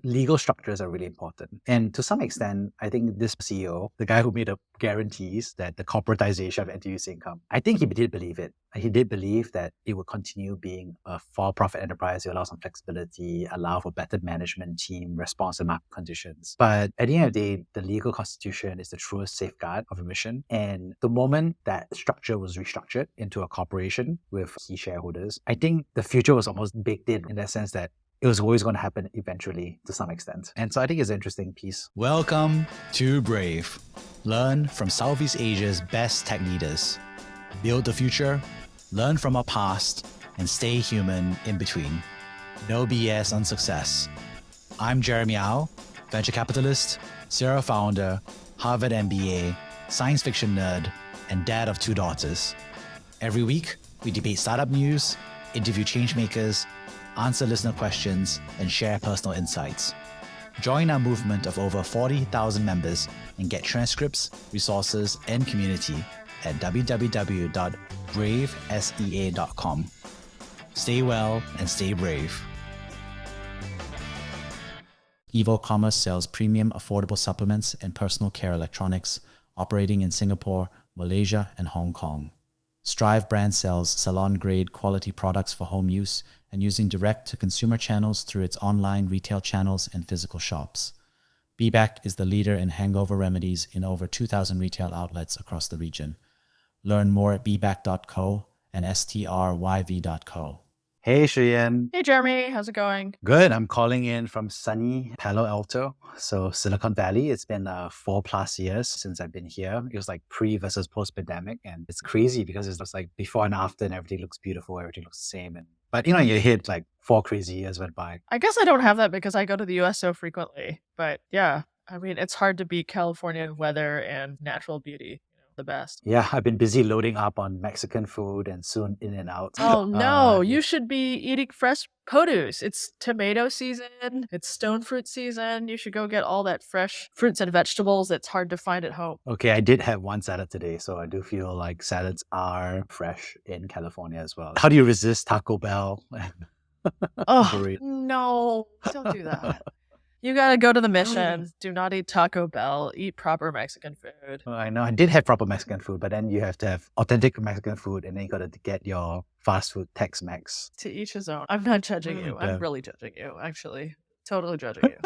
legal structures are really important. And to some extent, I think this CEO, the guy who made the guarantees that the corporatization of NTUC Income, I think he did believe it. He did believe that it would continue being a for-profit enterprise. It allows some flexibility, allow for better management team, response to market conditions. But at the end of the day, the legal constitution is the truest safeguard of a mission. And the moment that structure was restructured into a corporation with key shareholders, I think the future was almost baked in that sense that it was always going to happen eventually to some extent. And so I think it's an interesting piece. Welcome to Brave. Learn from Southeast Asia's best tech leaders. Build the future, learn from our past, and stay human in between. No BS on success. I'm Jeremy Au, venture capitalist, serial founder, Harvard MBA, science fiction nerd, and dad of 2 daughters. Every week, we debate startup news, interview changemakers, answer listener questions, and share personal insights. Join our movement of over 40,000 members and get transcripts, resources, and community at www.bravesea.com. Stay well and stay brave. Evo Commerce sells premium affordable supplements and personal care electronics, operating in Singapore, Malaysia, and Hong Kong. Strive brand sells salon-grade quality products for home use and using direct-to-consumer channels through its online retail channels and physical shops. BBAC is the leader in hangover remedies in over 2,000 retail outlets across the region. Learn more at bbac.co and stryv.co. Hey, Shuyan. Hey, Jeremy. How's it going? Good. I'm calling in from sunny Palo Alto, so Silicon Valley. It's been 4+ years since I've been here. It was like pre versus post-pandemic, and it's crazy because it's just like before and after, and everything looks beautiful, everything looks the same. But in your head, like 4 crazy years went by. I guess I don't have that because I go to the US so frequently. But yeah, I mean, it's hard to beat California weather and natural beauty. The best. Yeah, I've been busy loading up on Mexican food and soon In-N-Out. Oh no, you should be eating fresh produce. It's tomato season, it's stone fruit season. You should go get all that fresh fruits and vegetables that's hard to find at home. Okay, I did have one salad today, so I do feel like salads are fresh in California as well. How do you resist Taco Bell? Oh, no, don't do that. You gotta go to the mission. Do not eat Taco Bell. Eat proper Mexican food. I know. I did have proper Mexican food, but then you have to have authentic Mexican food, and then you gotta get your fast food Tex-Mex. To each his own. I'm not judging you. I'm really judging you, actually. Totally judging you.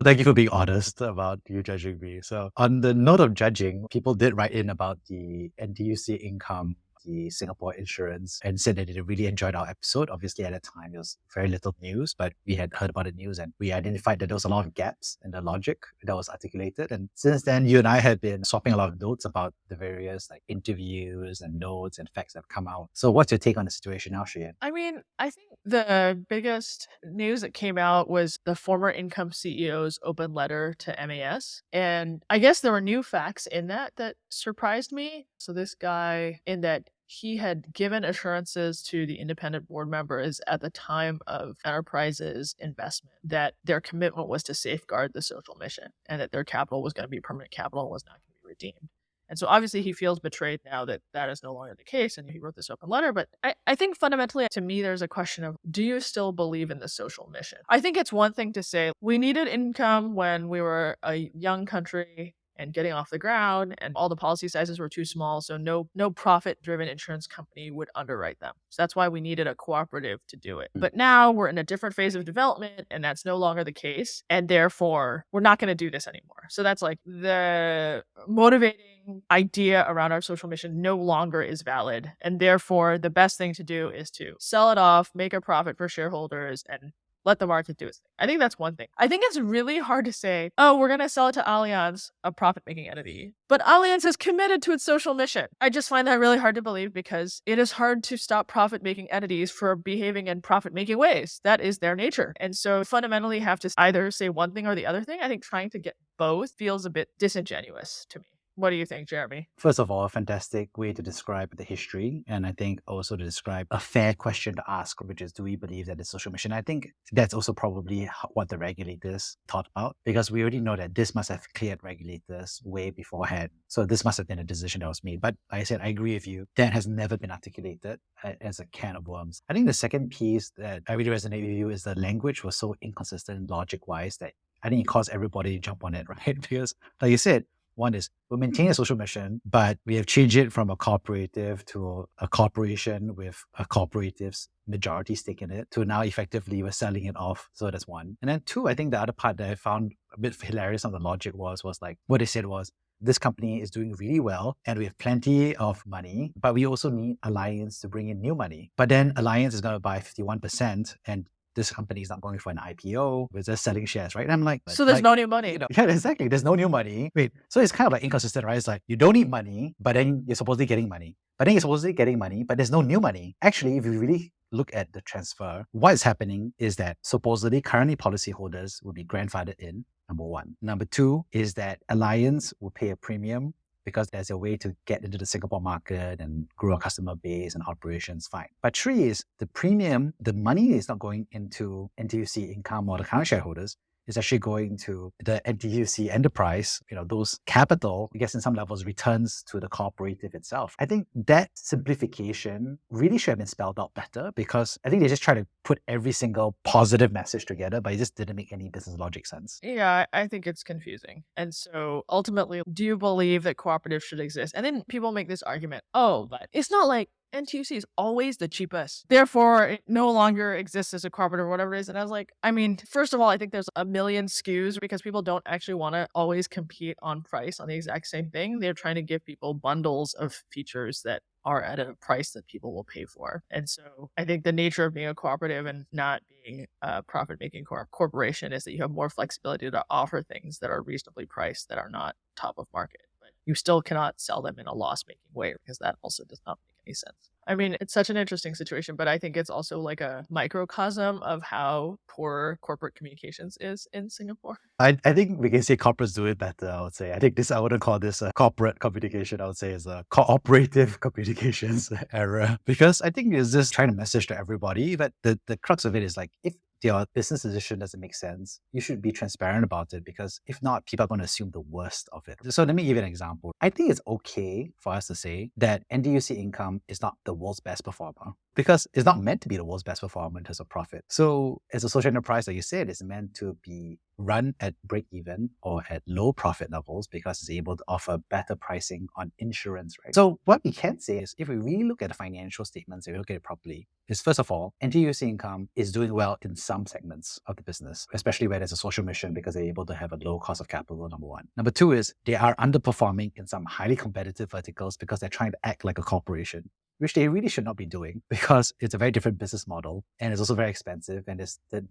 Thank you for being honest about you judging me. So on the note of judging, people did write in about the NTUC Income, the Singapore insurance, and said that they really enjoyed our episode. Obviously, at the time, there was very little news, but we had heard about the news and we identified that there was a lot of gaps in the logic that was articulated. And since then, you and I had been swapping a lot of notes about the various interviews and notes and facts that have come out. So what's your take on the situation now, Shuyan? I mean, I think the biggest news that came out was the former Income CEO's open letter to MAS. And I guess there were new facts in that surprised me. So this guy, in that he had given assurances to the independent board members at the time of Enterprise's investment that their commitment was to safeguard the social mission and that their capital was going to be permanent capital and was not going to be redeemed. And so obviously he feels betrayed now that that is no longer the case and he wrote this open letter. But I think fundamentally to me, there's a question of, do you still believe in the social mission? I think it's one thing to say we needed income when we were a young country and getting off the ground and all the policy sizes were too small. So no profit-driven insurance company would underwrite them. So that's why we needed a cooperative to do it. But now we're in a different phase of development and that's no longer the case. And therefore, we're not going to do this anymore. So that's like the motivating idea around our social mission no longer is valid. And therefore, the best thing to do is to sell it off, make a profit for shareholders, and let the market do its thing. I think that's one thing. I think it's really hard to say, oh, we're going to sell it to Allianz, a profit-making entity. But Allianz is committed to its social mission. I just find that really hard to believe because it is hard to stop profit-making entities for behaving in profit-making ways. That is their nature. And so fundamentally have to either say one thing or the other thing. I think trying to get both feels a bit disingenuous to me. What do you think, Jeremy? First of all, a fantastic way to describe the history, and I think also to describe a fair question to ask, which is, do we believe that it's social mission? I think that's also probably what the regulators thought about, because we already know that this must have cleared regulators way beforehand. So this must have been a decision that was made. But like I said, I agree with you. That has never been articulated as a can of worms. I think the second piece that I really resonate with you is the language was so inconsistent logic-wise that I think it caused everybody to jump on it, right? Because like you said, one is we'll maintain a social mission, but we have changed it from a cooperative to a corporation with a corporative's majority stake in it to now effectively we're selling it off. So that's one. And then two, I think the other part that I found a bit hilarious on the logic was like what they said was, this company is doing really well and we have plenty of money, but we also need Alliance to bring in new money. But then Alliance is going to buy 51% and this company is not going for an IPO, we're just selling shares, right? And I'm like, So there's no new money. Yeah, exactly. There's no new money. Wait, so it's kind of like inconsistent, right? It's like you don't need money, but then you're supposedly getting money. But then you're supposedly getting money, but there's no new money. Actually, if you really look at the transfer, what is happening is that supposedly currently policyholders will be grandfathered in, number one. Number two is that Alliance will pay a premium because there's a way to get into the Singapore market and grow a customer base and operations, fine. But three is the premium, the money is not going into NTUC Income or the current shareholders. It's actually going to the NTUC enterprise, those capital, I guess in some levels, returns to the cooperative itself. I think that simplification really should have been spelled out better because I think they just try to put every single positive message together, but it just didn't make any business logic sense. Yeah, I think it's confusing. And so ultimately, do you believe that cooperatives should exist? And then people make this argument, oh, but it's not like NTUC is always the cheapest. Therefore, it no longer exists as a cooperative or whatever it is. And I was like, I mean, first of all, I think there's a million SKUs because people don't actually want to always compete on price on the exact same thing. They're trying to give people bundles of features that are at a price that people will pay for. And so I think the nature of being a cooperative and not being a profit-making corporation is that you have more flexibility to offer things that are reasonably priced that are not top of market. But you still cannot sell them in a loss-making way because that also does not make any sense. I mean, it's such an interesting situation, but I think it's also like a microcosm of how poor corporate communications is in Singapore. I think we can say corporates do it better, I would say. I think I wouldn't call this a corporate communication. I would say it's a cooperative communications error. Because I think it's just trying to message to everybody. But the crux of it is like, if your business decision doesn't make sense, you should be transparent about it because if not, people are going to assume the worst of it. So let me give you an example. I think it's okay for us to say that NTUC Income is not the world's best performer because it's not meant to be the world's best performer in terms of profit. So as a social enterprise, like you said, it's meant to be run at break even or at low profit levels because it's able to offer better pricing on insurance, right? So what we can say is if we really look at the financial statements, if we look at it properly, is first of all, NTUC Income is doing well in some segments of the business, especially where there's a social mission because they're able to have a low cost of capital, number one. Number two is they are underperforming in some highly competitive verticals because they're trying to act like a corporation, which they really should not be doing because it's a very different business model and it's also very expensive and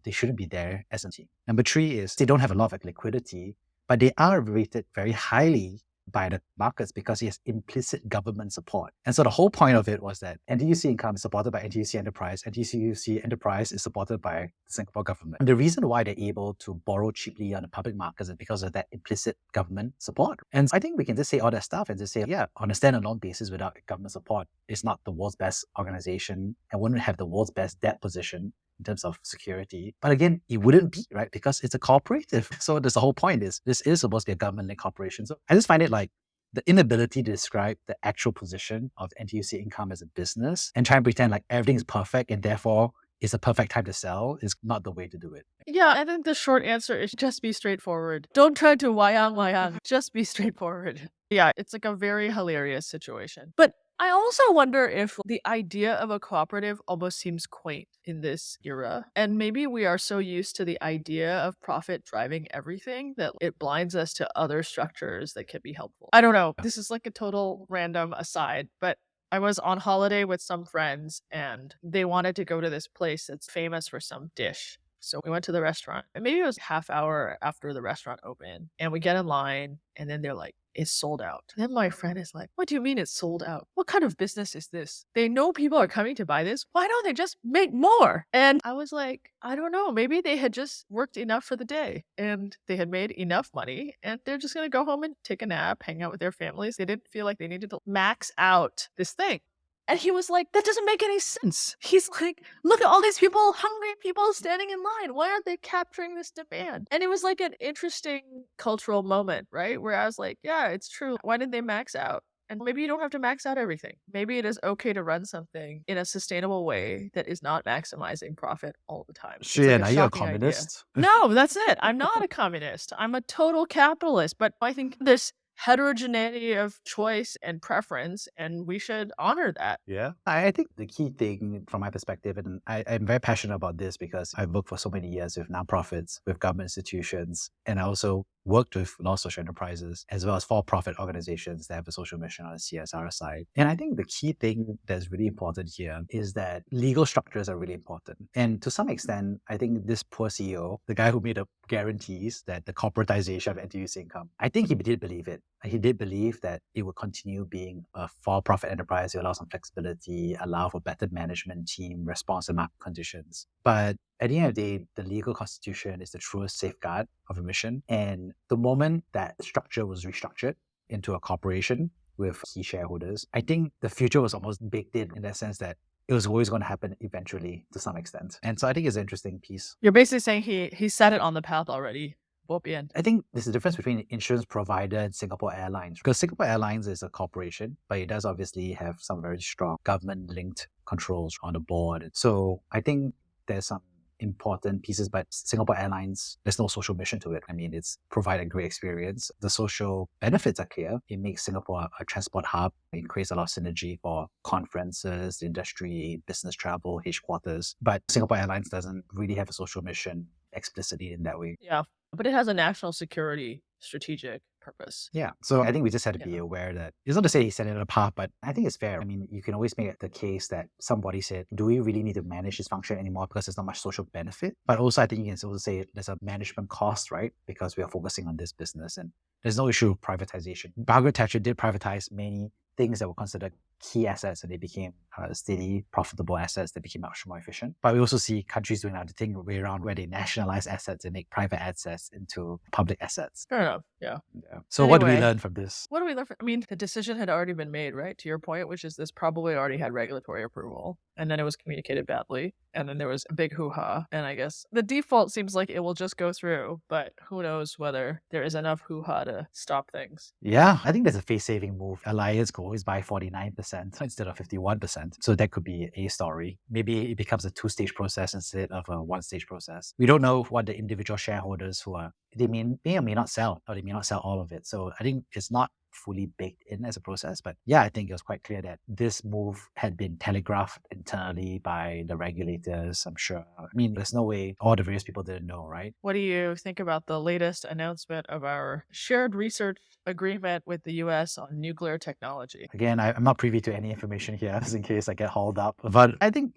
they shouldn't be there as a team. Number three is they don't have a lot of liquidity, but they are rated very highly by the markets because he has implicit government support. And so the whole point of it was that NTUC Income is supported by NTUC Enterprise, NTUC Enterprise is supported by the Singapore government. And the reason why they're able to borrow cheaply on the public markets is because of that implicit government support. And I think we can just say all that stuff and just say, yeah, on a standalone basis without government support, it's not the world's best organization and wouldn't have the world's best debt position in terms of security. But again, it wouldn't be, right? Because it's a cooperative. So that's the whole point is this is supposed to be a government-led corporation. So I just find it like the inability to describe the actual position of NTUC Income as a business and try and pretend like everything's perfect and therefore it's a perfect time to sell is not the way to do it. Yeah, I think the short answer is just be straightforward. Don't try to wayang. Just be straightforward. Yeah, it's like a very hilarious situation. But I also wonder if the idea of a cooperative almost seems quaint in this era. And maybe we are so used to the idea of profit driving everything that it blinds us to other structures that can be helpful. I don't know. This is like a total random aside, but I was on holiday with some friends and they wanted to go to this place that's famous for some dish. So we went to the restaurant and maybe it was half hour after the restaurant opened and we get in line and then they're like, is sold out. Then my friend is like, what do you mean it's sold out? What kind of business is this? They know people are coming to buy this. Why don't they just make more? And I was like, I don't know. Maybe they had just worked enough for the day and they had made enough money and they're just going to go home and take a nap, hang out with their families. They didn't feel like they needed to max out this thing. And he was like, that doesn't make any sense. He's like, look at all these people, hungry people standing in line. Why aren't they capturing this demand? And it was like an interesting cultural moment, right? Where I was like, yeah, it's true. Why didn't they max out? And maybe you don't have to max out everything. Maybe it is okay to run something in a sustainable way that is not maximizing profit all the time. It's like Shiyan, a are you a shocking idea. communist? No, that's it. I'm not a communist. I'm a total capitalist. But I think this heterogeneity of choice and preference, and we should honor that. Yeah. I think the key thing from my perspective, and I'm very passionate about this because I've worked for so many years with nonprofits, with government institutions, and I also worked with non-social enterprises as well as for-profit organizations that have a social mission on the CSR side. And I think the key thing that's really important here is that legal structures are really important. And to some extent, I think this poor CEO, the guy who made up guarantees that the corporatization of NTU's income, I think he did believe it. He did believe that it would continue being a for-profit enterprise, it allow some flexibility, allow for better management team, response to market conditions. But at the end of the day, the legal constitution is the truest safeguard of a mission. And the moment that structure was restructured into a corporation with key shareholders, I think the future was almost baked in that sense that it was always going to happen eventually to some extent. And so I think it's an interesting piece. You're basically saying he set it on the path already. I think there's a difference between an insurance provider and Singapore Airlines. Because Singapore Airlines is a corporation, but it does obviously have some very strong government-linked controls on the board. So I think there's some important pieces, but Singapore Airlines, there's no social mission to it. I mean, it's provided a great experience. The social benefits are clear. It makes Singapore a transport hub. It creates a lot of synergy for conferences, industry, business travel, headquarters. But Singapore Airlines doesn't really have a social mission explicitly in that way. Yeah, but it has a national security strategic purpose. Yeah. So I think we just had to be Yeah. aware that it's not to say he set it apart, but I think it's fair. I mean, you can always make the case that somebody said, do we really need to manage this function anymore because there's not much social benefit? But also, I think you can also say there's a management cost, right? Because we are focusing on this business and there's no issue with privatization. Margaret Thatcher did privatize many things that were considered key assets and they became steady, profitable assets that became much more efficient. But we also see countries doing that the thing way around where they nationalize assets and make private assets into public assets. Fair enough. Yeah. So what do we Anyway. learn from this? What do we learn from? I mean, the decision had already been made, right? To your point, which is this probably already had regulatory approval. And then it was communicated badly. And then there was a big hoo-ha. And I guess the default seems like it will just go through. But who knows whether there is enough hoo-ha to stop things. Yeah, I think that's a face-saving move. Alliance could always buy 49% instead of 51%. So that could be a story. Maybe it becomes a two-stage process instead of a one-stage process. We don't know what the individual shareholders who are, they may or may not sell, or they may not sell all of it. So I think it's not fully baked in as a process. But yeah, I think it was quite clear that this move had been telegraphed internally by the regulators, I'm sure. I mean, there's no way all the various people didn't know, right? What do you think about the latest announcement of our shared research agreement with the US on nuclear technology? Again, I'm not privy to any information here, just in case I get hauled up. But I think,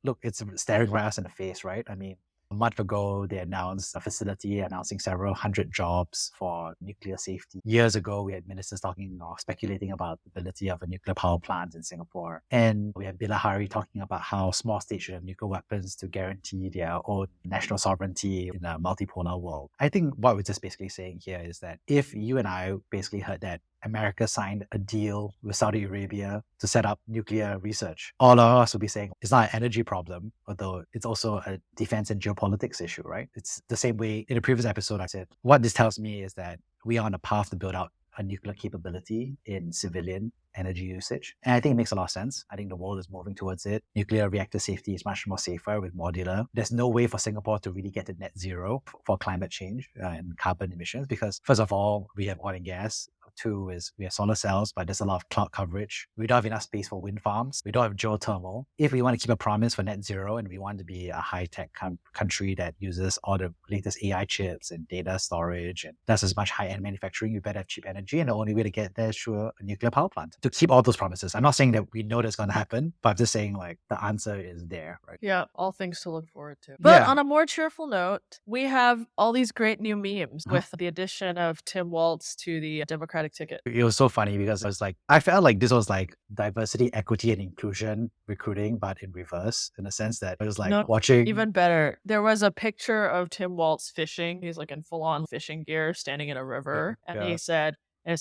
look, it's staring right us in the face, right? I mean, a month ago, they announced a facility announcing several hundred jobs for nuclear safety. Years ago, we had ministers talking or speculating about the ability of a nuclear power plant in Singapore. And we have Bilahari talking about how small states should have nuclear weapons to guarantee their own national sovereignty in a multipolar world. I think what we're just basically saying here is that if you and I basically heard that America signed a deal with Saudi Arabia to set up nuclear research, all of us would be saying it's not an energy problem, although it's also a defense and geopolitics issue, right? It's the same way in the previous episode I said, what this tells me is that we are on a path to build out a nuclear capability in civilian energy usage. And I think it makes a lot of sense. I think the world is moving towards it. Nuclear reactor safety is much more safer with modular. There's no way for Singapore to really get to net zero for climate change and carbon emissions because, first of all, we have oil and gas. Two is we have solar cells, but there's a lot of cloud coverage. We don't have enough space for wind farms. We don't have geothermal. If we want to keep a promise for net zero and we want to be a high-tech country that uses all the latest AI chips and data storage and does as much high-end manufacturing, you better have cheap energy. And the only way to get there is through a nuclear power plant. To keep all those promises. I'm not saying that we know that's going to happen, but I'm just saying like the answer is there, right? Yeah, all things to look forward to. But Yeah. on a more cheerful note, we have all these great new memes with the addition of Tim Walz to the Democratic Democratic ticket. It was so funny because I was like, I felt like this was like diversity, equity, and inclusion recruiting, but in reverse, in the sense that it was like No, watching. even better. There was a picture of Tim Waltz fishing. He's like in full-on fishing gear, standing in a river, and Yeah. it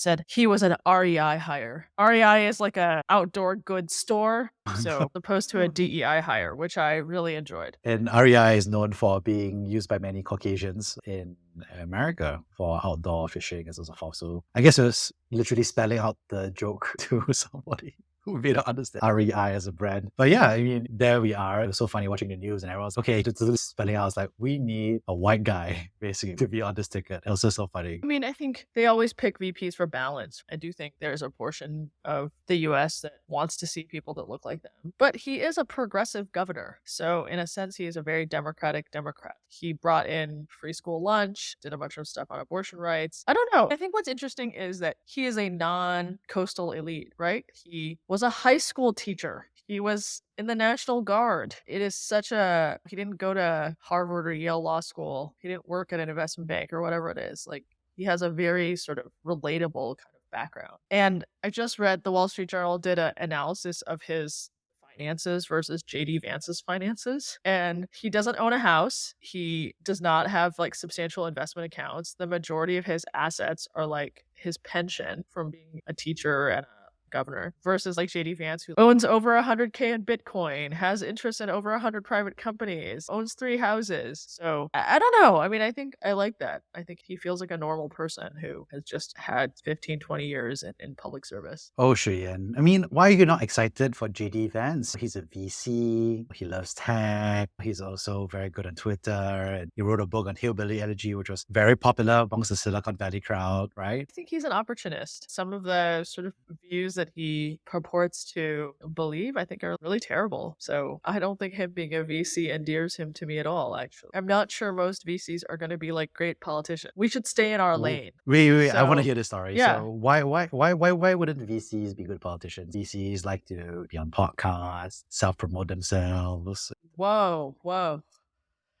said he was an REI hire. REI is like a outdoor goods store, so as opposed to a DEI hire, which I really enjoyed. And REI is known for being used by many Caucasians in America for outdoor fishing and so forth. So I guess it was literally spelling out the joke to somebody who may not understand REI as a brand. But yeah, I mean, there we are. It was so funny watching the news and everyone's okay, just spelling out. I was like, we need a white guy basically to be on this ticket. It was just so funny. I mean, I think they always pick VPs for balance. I do think there's a portion of the US that wants to see people that look like them. But he is a progressive governor. So in a sense, he is a very democratic Democrat. He brought in free school lunch, did a bunch of stuff on abortion rights. I don't know. I think what's interesting is that he is a non-coastal elite, right? He was a high school teacher. He was in the National Guard. He didn't go to Harvard or Yale Law School. He didn't work at an investment bank or whatever it is. Like, he has a very sort of relatable kind of background. And I just read the Wall Street Journal did an analysis of his finances versus JD Vance's finances. And he doesn't own a house. He does not have like substantial investment accounts. The majority of his assets are like his pension from being a teacher and a governor, versus like JD Vance, who owns over 100K in Bitcoin, has interest in over 100 private companies, owns 3 houses. So I don't know. I mean, I think I like that. I think he feels like a normal person who has just had 15, 20 years in public service. Oh, Shuyan. I mean, why are you not excited for JD Vance? He's a VC. He loves tech. He's also very good on Twitter. And he wrote a book on hillbilly elegy, which was very popular amongst the Silicon Valley crowd, right? I think he's an opportunist. Some of the sort of views that he purports to believe, I think, are really terrible. So I don't think him being a VC endears him to me at all, actually. I'm not sure most VCs are going to be like great politicians. We should stay in our lane. Wait, I want to So, hear this story. yeah. So why wouldn't VCs be good politicians? VCs like to be on podcasts, self-promote themselves. Whoa.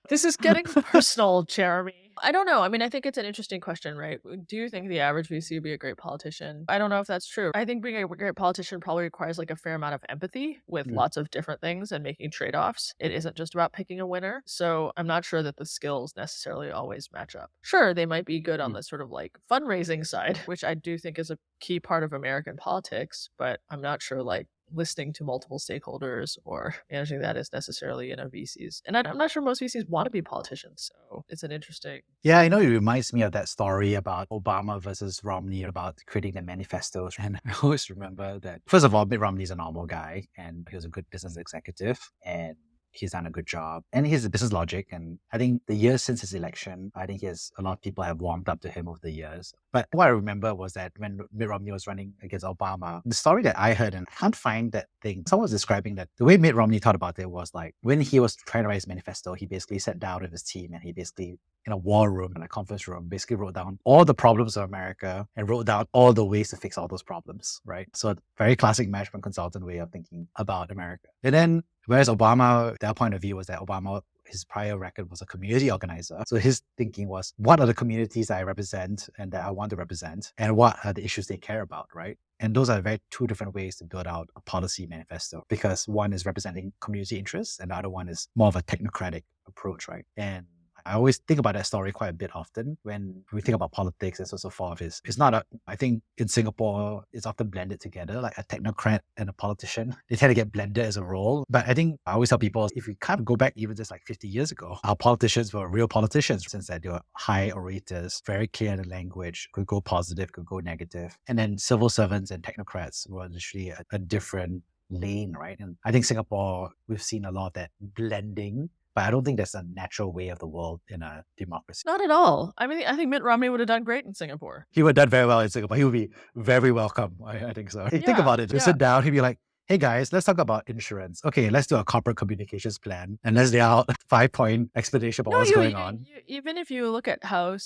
This is getting personal, Jeremy. I don't know. I mean, I think it's an interesting question, right? Do you think the average VC would be a great politician? I don't know if that's true. I think being a great politician probably requires like a fair amount of empathy with lots of different things and making trade-offs. It isn't just about picking a winner. So I'm not sure that the skills necessarily always match up. Sure, they might be good on the sort of like fundraising side, which I do think is a key part of American politics, but I'm not sure like listening to multiple stakeholders or managing that is necessarily in a VCs. And I'm not sure most VCs want to be politicians. So it's an interesting. Yeah, I know it reminds me of that story about Obama versus Romney about creating the manifestos. And I always remember that, first of all, Mitt Romney's a normal guy and he was a good business executive and he's done a good job. And he has a business logic. And I think the years since his election, I think a lot of people have warmed up to him over the years. But what I remember was that when Mitt Romney was running against Obama, the story that I heard, and I can't find that thing, someone was describing that the way Mitt Romney thought about it was like, when he was trying to write his manifesto, he basically sat down with his team and he basically, in a war room, in a conference room, basically wrote down all the problems of America and wrote down all the ways to fix all those problems, right? So very classic management consultant way of thinking about America. And then, whereas Obama, their point of view was that Obama, his prior record was a community organizer. So his thinking was, what are the communities that I represent and that I want to represent? And what are the issues they care about, right? And those are two different ways to build out a policy manifesto, because one is representing community interests and the other one is more of a technocratic approach, right? And I always think about that story quite a bit often when we think about politics and so forth. It's not I think in Singapore, it's often blended together, like a technocrat and a politician. They tend to get blended as a role. But I think I always tell people, if we kind of go back even just like 50 years ago, our politicians were real politicians, since that they were high orators, very clear in the language, could go positive, could go negative. And then civil servants and technocrats were literally a different lane, right? And I think Singapore, we've seen a lot of that blending. But I don't think that's a natural way of the world in a democracy. Not at all. I mean, I think Mitt Romney would have done great in Singapore. He would have done very well in Singapore. He would be very welcome. I think so. Think Yeah, about it. Just yeah. sit down. He'd be like, hey guys, let's talk about insurance. Okay, let's do a corporate communications plan. And let's lay out a 5-point explanation about what's going on. Even if you look at how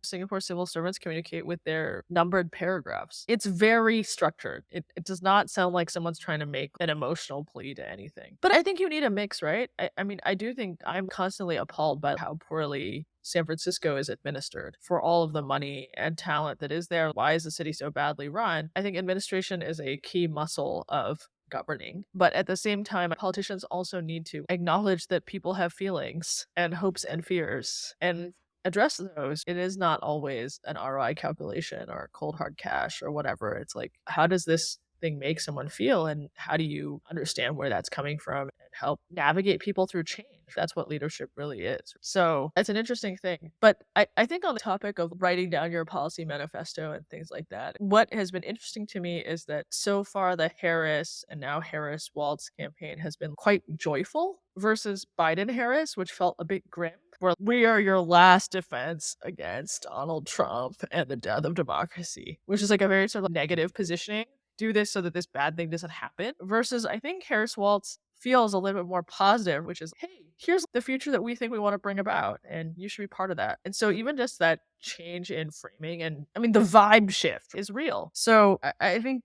Singapore civil servants communicate with their numbered paragraphs, it's very structured. It does not sound like someone's trying to make an emotional plea to anything. But I think you need a mix, right? I mean, I do think I'm constantly appalled by how poorly San Francisco is administered for all of the money and talent that is there. Why is the city so badly run? I think administration is a key muscle of governing. But at the same time, politicians also need to acknowledge that people have feelings and hopes and fears and address those. It is not always an ROI calculation or cold hard cash or whatever. It's like, how does this thing make someone feel, and how do you understand where that's coming from and help navigate people through change? That's what leadership really is. So it's an interesting thing. But I think on the topic of writing down your policy manifesto and things like that, what has been interesting to me is that so far the Harris and now Harris-Walz campaign has been quite joyful versus Biden-Harris, which felt a bit grim, where we are your last defense against Donald Trump and the death of democracy, which is like a very sort of negative positioning. Do this so that this bad thing doesn't happen, versus I think Harris-Walz feels a little bit more positive, which is, hey, here's the future that we think we want to bring about, and you should be part of that. And so even just that change in framing, and I mean the vibe shift is real. So I think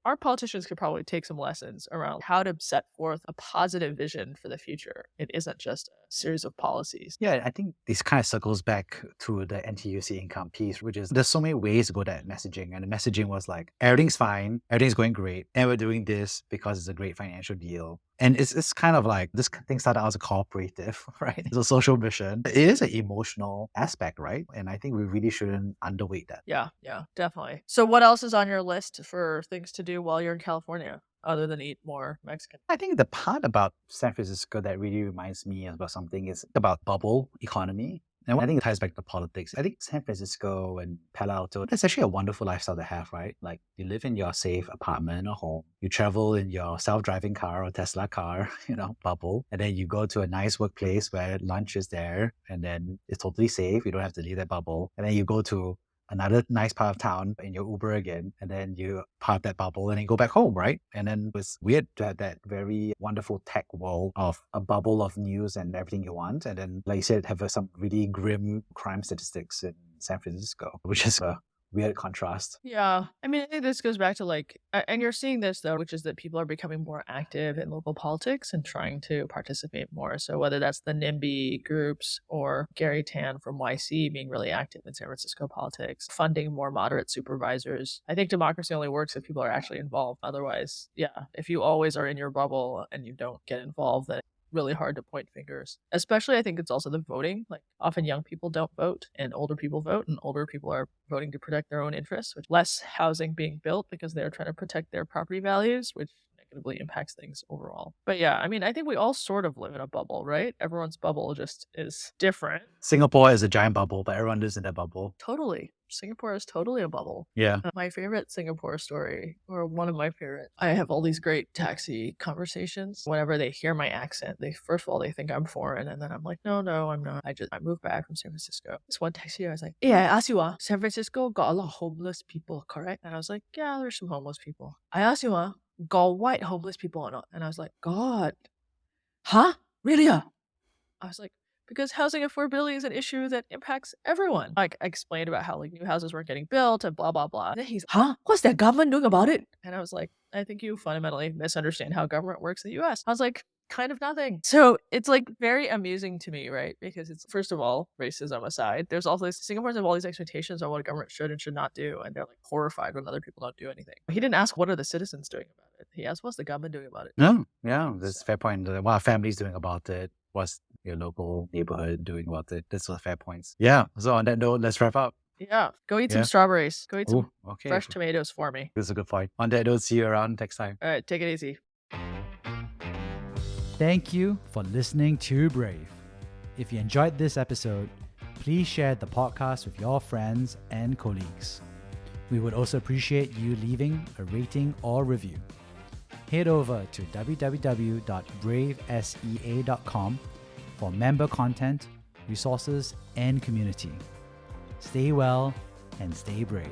our politicians could probably take some lessons around how to set forth a positive vision for the future. It isn't just a series of policies. Yeah, I think this kind of circles back to the NTUC income piece, which is there's so many ways to go to that messaging. And the messaging was like, everything's fine, everything's going great, and we're doing this because it's a great financial deal. And it's kind of like this thing started out as a cooperative, right? It's a social mission. It is an emotional aspect, right? And I think we really shouldn't underweight that. Yeah, definitely. So what else is on your list for things to do while you're in California, other than eat more Mexican? I think the part about San Francisco that really reminds me about something is about bubble economy. And I think it ties back to politics. I think San Francisco and Palo Alto, that's actually a wonderful lifestyle to have, right? Like you live in your safe apartment or home, you travel in your self-driving car or Tesla car, bubble, and then you go to a nice workplace where lunch is there, and then it's totally safe. You don't have to leave that bubble. And then you go to another nice part of town in your Uber again, and then you part that bubble and then go back home, right? And then it's weird to have that very wonderful tech world of a bubble of news and everything you want. And then, like you said, have some really grim crime statistics in San Francisco, which is a weird contrast. Yeah. I mean, I think this goes back to like, and you're seeing this though, which is that people are becoming more active in local politics and trying to participate more. So whether that's the NIMBY groups or Gary Tan from YC being really active in San Francisco politics, funding more moderate supervisors. I think democracy only works if people are actually involved. Otherwise, yeah, if you always are in your bubble and you don't get involved, then really hard to point fingers. Especially, I think it's also the voting. Like often young people don't vote and older people vote, and older people are voting to protect their own interests, with less housing being built because they're trying to protect their property values, which negatively impacts things overall. But yeah, I mean, I think we all sort of live in a bubble, right? Everyone's bubble just is different. Singapore is a giant bubble, but everyone lives in that bubble. Totally. Singapore is totally a bubble. Yeah. My favorite Singapore story, or one of my favorite, I have all these great taxi conversations. Whenever they hear my accent, first of all, they think I'm foreign. And then I'm like, no, I'm not. I moved back from San Francisco. This one taxi, I was like, hey, I asked you, San Francisco got a lot of homeless people, correct? And I was like, yeah, there's some homeless people. I asked you, got white homeless people or not? And I was like, God. Huh? Really? I was like, because housing affordability is an issue that impacts everyone. Like I explained about how like new houses weren't getting built and blah, blah, blah. And then he's, what's that government doing about it? And I was like, I think you fundamentally misunderstand how government works in the US. I was like, kind of nothing. So it's like very amusing to me, right? Because it's, first of all, racism aside, there's also Singaporeans have all these expectations on what a government should and should not do. And they're like horrified when other people don't do anything. He didn't ask, what are the citizens doing about it? He asked, what's the government doing about it? No, yeah, that's a fair point. What are families doing about it? What's your local neighborhood doing about it? That's a fair points. Yeah. So on that note, let's wrap up. Yeah. Go eat some strawberries. Go eat some okay. fresh tomatoes for me. That's a good point. On that note, see you around next time. All right. Take it easy. Thank you for listening to Brave. If you enjoyed this episode, please share the podcast with your friends and colleagues. We would also appreciate you leaving a rating or review. Head over to www.bravesea.com for member content, resources, and community. Stay well and stay brave.